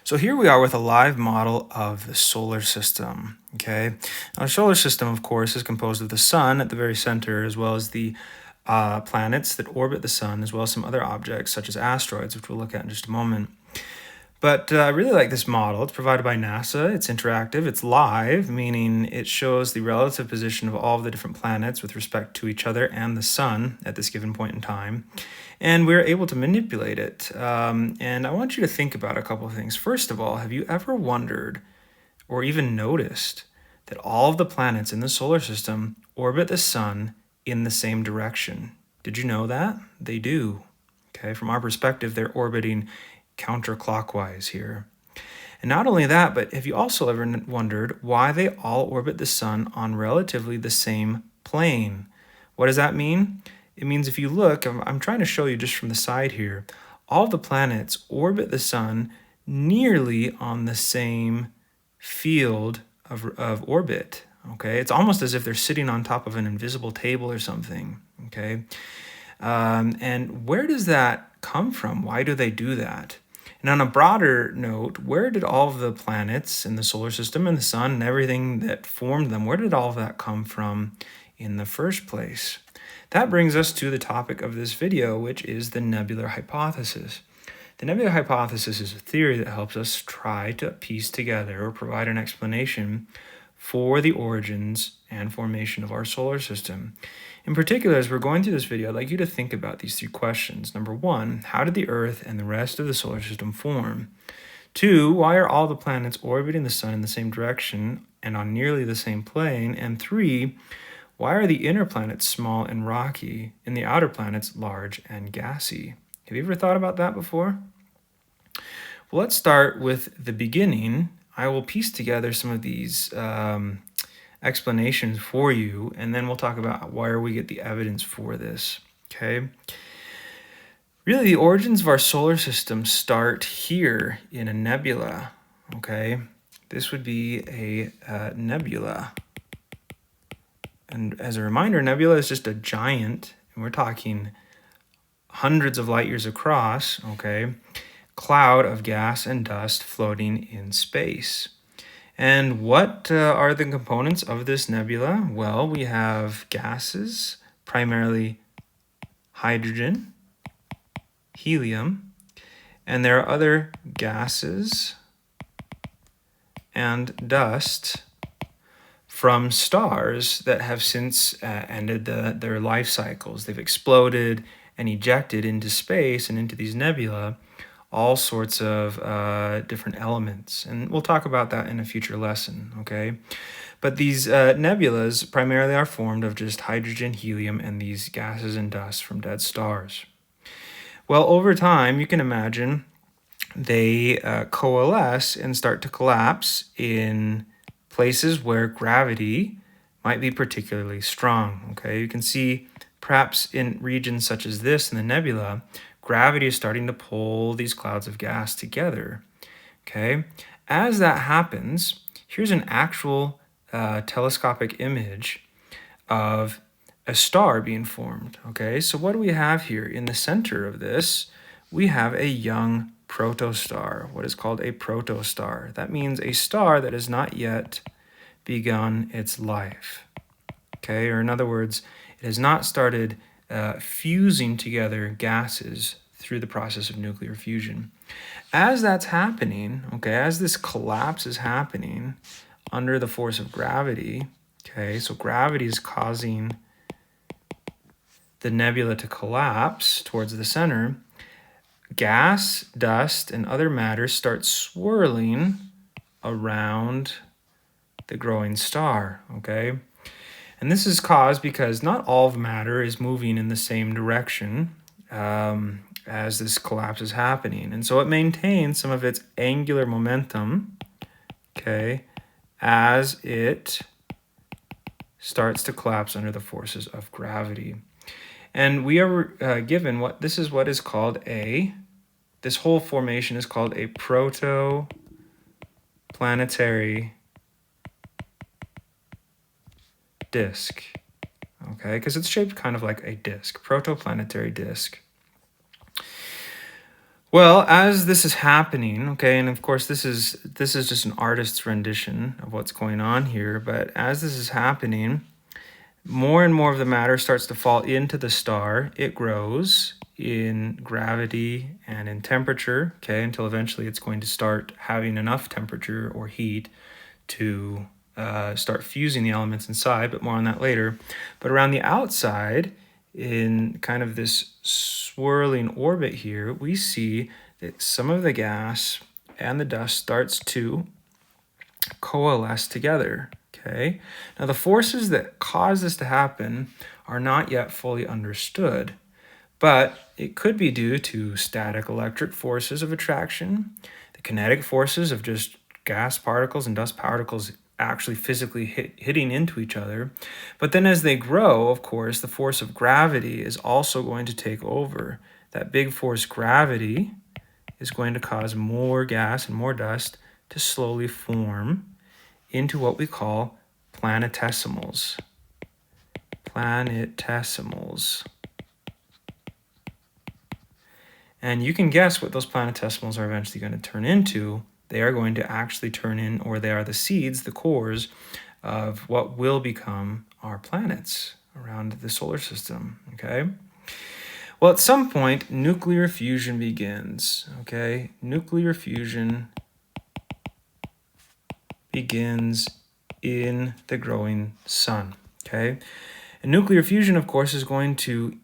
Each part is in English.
So here we are with a live model of the solar system, okay? Now the solar system, of course, is composed of the sun at the very center, as well as the planets that orbit the sun, as well as some other objects such as asteroids, which we'll look at in just a moment. But I really like this model. It's provided by NASA. It's interactive. It's live, meaning it shows the relative position of all of the different planets with respect to each other and the sun at this given point in time. And we're able to manipulate it. And I want you to think about a couple of things. First of all, have you ever wondered or even noticed that all of the planets in the solar system orbit the sun in the same direction? Did you know that? They do. Okay, from our perspective, they're orbiting counterclockwise here. And not only that, but have you also ever wondered why they all orbit the sun on relatively the same plane? What does that mean? It means if you look, I'm trying to show you just from the side here, all the planets orbit the sun nearly on the same field of orbit. Okay, it's almost as if they're sitting on top of an invisible table or something. Okay, and where does that come from? Why do they do that? And on a broader note, where did all of the planets in the solar system and the sun and everything that formed them, where did all of that come from in the first place? That brings us to the topic of this video, which is the Nebular Hypothesis. The Nebular Hypothesis is a theory that helps us try to piece together or provide an explanation for the origins and formation of our solar system. In particular, as we're going through this video, I'd like you to think about these three questions. Number one, how did the Earth and the rest of the solar system form? Two, why are all the planets orbiting the sun in the same direction and on nearly the same plane? And three, why are the inner planets small and rocky and the outer planets large and gassy? Have you ever thought about that before? Well, let's start with the beginning. I will piece together some of these explanations for you, and then we'll talk about where we get the evidence for this, okay? Really, the origins of our solar system start here in a nebula, okay? This would be a nebula. And as a reminder, nebula is just a giant, and we're talking hundreds of light years across, okay, cloud of gas and dust floating in space. And what are the components of this nebula? Well, we have gases, primarily hydrogen, helium, and there are other gases and dust from stars that have since ended their life cycles. They've exploded and ejected into space and into these nebula all sorts of different elements. And we'll talk about that in a future lesson, okay? But these nebulas primarily are formed of just hydrogen, helium, and these gases and dust from dead stars. Well, over time, you can imagine they coalesce and start to collapse in places where gravity might be particularly strong, okay? You can see perhaps in regions such as this in the nebula, gravity is starting to pull these clouds of gas together, okay? As that happens, here's an actual telescopic image of a star being formed, okay? So what do we have here? In the center of this, we have a young protostar, what is called a protostar. That means a star that has not yet begun its life, okay? Or in other words, it has not started fusing together gases through the process of nuclear fusion. As that's happening, okay, as this collapse is happening under the force of gravity, okay, so gravity is causing the nebula to collapse towards the center, gas, dust, and other matter start swirling around the growing star, okay? And this is caused because not all of matter is moving in the same direction as this collapse is happening. And so it maintains some of its angular momentum, okay, as it starts to collapse under the forces of gravity. And we are given this is called this whole formation is called a protoplanetary disk, okay, because it's shaped kind of like a disk, protoplanetary disk. Well, as this is happening, okay, and of course this is just an artist's rendition of what's going on here, but as this is happening, more and more of the matter starts to fall into the star. It grows in gravity and in temperature, okay, until eventually it's going to start having enough temperature or heat to start fusing the elements inside, but more on that later. But around the outside, in kind of this swirling orbit here, we see that some of the gas and the dust starts to coalesce together. Okay. Now, the forces that cause this to happen are not yet fully understood, but it could be due to static electric forces of attraction, the kinetic forces of just gas particles and dust particles actually physically hitting into each other. But then as they grow, of course, the force of gravity is also going to take over. That big force gravity is going to cause more gas and more dust to slowly form into what we call planetesimals. Planetesimals. And you can guess what those planetesimals are eventually going to turn into. They are going to actually turn in, or they are the seeds, the cores of what will become our planets around the solar system, okay? Well, at some point, nuclear fusion begins, okay? Nuclear fusion begins in the growing sun, okay? And nuclear fusion, of course, is going to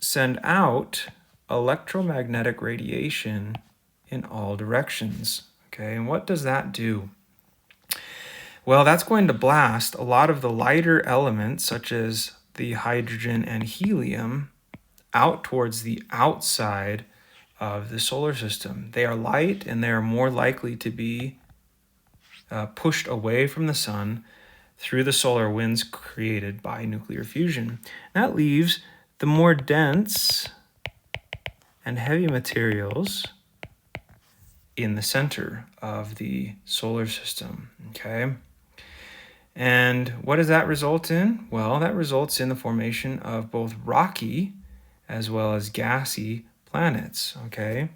send out electromagnetic radiation in all directions, okay? And what does that do? Well, that's going to blast a lot of the lighter elements, such as the hydrogen and helium, out towards the outside of the solar system. They are light and they are more likely to be pushed away from the sun through the solar winds created by nuclear fusion. That leaves the more dense and heavy materials in the center of the solar system, okay? And what does that result in? Well, that results in the formation of both rocky as well as gassy planets, okay?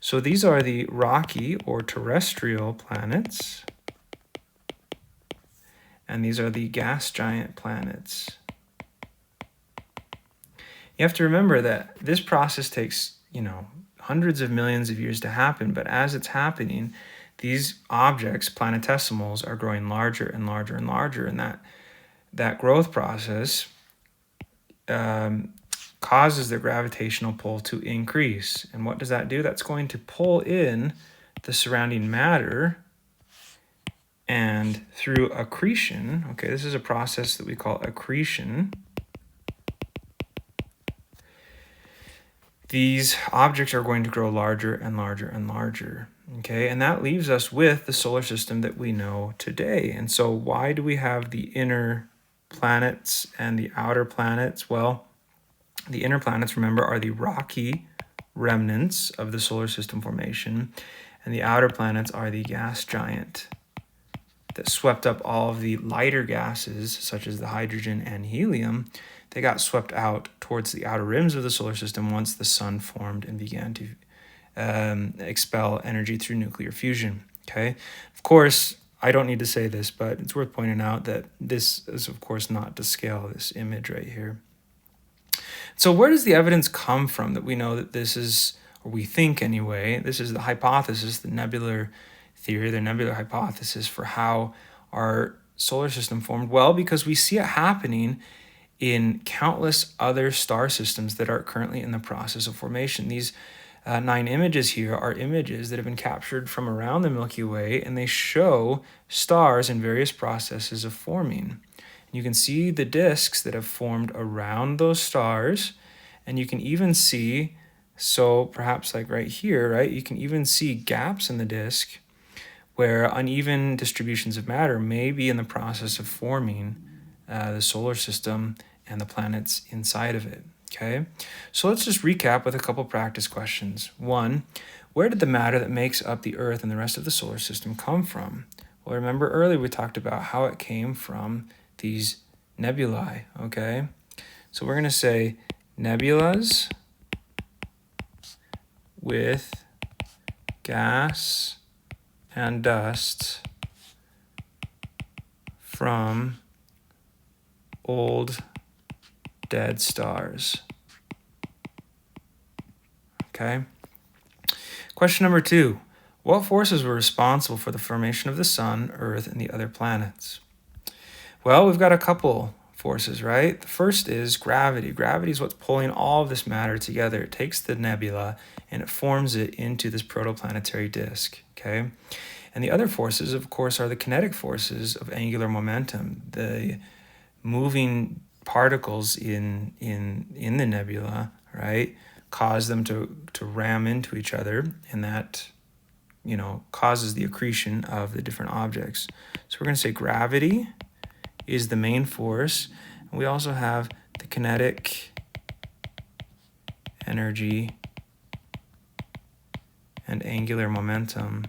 So these are the rocky or terrestrial planets, and these are the gas giant planets. You have to remember that this process takes, hundreds of millions of years to happen, but as it's happening, these objects, planetesimals, are growing larger and larger and larger, and that growth process causes the gravitational pull to increase. And what does that do? That's going to pull in the surrounding matter, and through accretion, okay, this is a process that we call accretion, these objects are going to grow larger and larger and larger, okay? And that leaves us with the solar system that we know today. And so why do we have the inner planets and the outer planets? Well, the inner planets, remember, are the rocky remnants of the solar system formation, and the outer planets are the gas giant that swept up all of the lighter gases, such as the hydrogen and helium. They got swept out towards the outer rims of the solar system once the sun formed and began to expel energy through nuclear fusion, okay? Of course, I don't need to say this, but it's worth pointing out that this is, of course, not to scale, this image right here. So where does the evidence come from that we know that this is, or we think anyway, this is the hypothesis, the nebular theory, the nebular hypothesis for how our solar system formed? Well, because we see it happening in countless other star systems that are currently in the process of formation. These 9 images here are images that have been captured from around the Milky Way, and they show stars in various processes of forming. And you can see the disks that have formed around those stars, and you can even see, so perhaps like right here, right, you can even see gaps in the disk where uneven distributions of matter may be in the process of forming the solar system and the planets inside of it, okay? So let's just recap with a couple practice questions. 1, where did the matter that makes up the Earth and the rest of the solar system come from? Well, remember earlier we talked about how it came from these nebulae, okay? So we're going to say nebulas with gas and dust from old dead stars. Okay. Question number 2. What forces were responsible for the formation of the sun, Earth, and the other planets? Well, we've got a couple forces, right? The first is gravity. Gravity is what's pulling all of this matter together. It takes the nebula and it forms it into this protoplanetary disk, okay? And the other forces, of course, are the kinetic forces of angular momentum. The moving particles in the nebula, right, cause them to ram into each other, and that, causes the accretion of the different objects. So we're going to say gravity is the main force. And we also have the kinetic energy and angular momentum,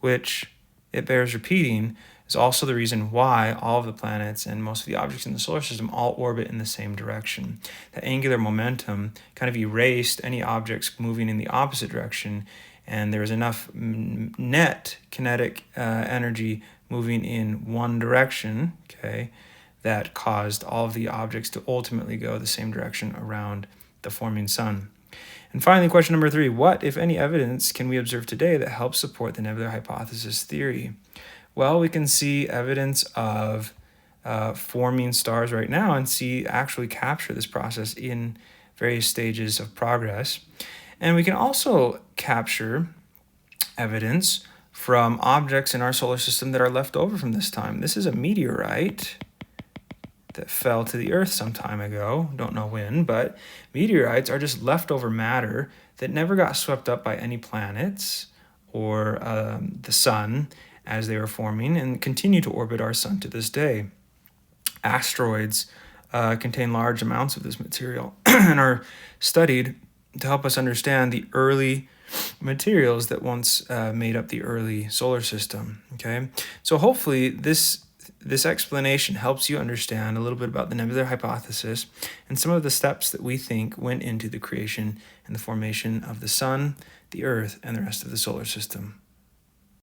which, it bears repeating, is also the reason why all of the planets and most of the objects in the solar system all orbit in the same direction. The angular momentum kind of erased any objects moving in the opposite direction, and there was enough net kinetic energy moving in one direction, okay, that caused all of the objects to ultimately go the same direction around the forming sun. And finally, question number 3, what, if any, evidence can we observe today that helps support the nebular hypothesis theory? Well, we can see evidence of forming stars right now and actually capture this process in various stages of progress. And we can also capture evidence from objects in our solar system that are left over from this time. This is a meteorite that fell to the Earth some time ago. Don't know when, but meteorites are just leftover matter that never got swept up by any planets or the sun as they were forming and continue to orbit our sun to this day. Asteroids contain large amounts of this material and are studied to help us understand the early materials that once made up the early solar system. Okay, so hopefully this explanation helps you understand a little bit about the nebular hypothesis and some of the steps that we think went into the creation and the formation of the sun, the Earth, and the rest of the solar system.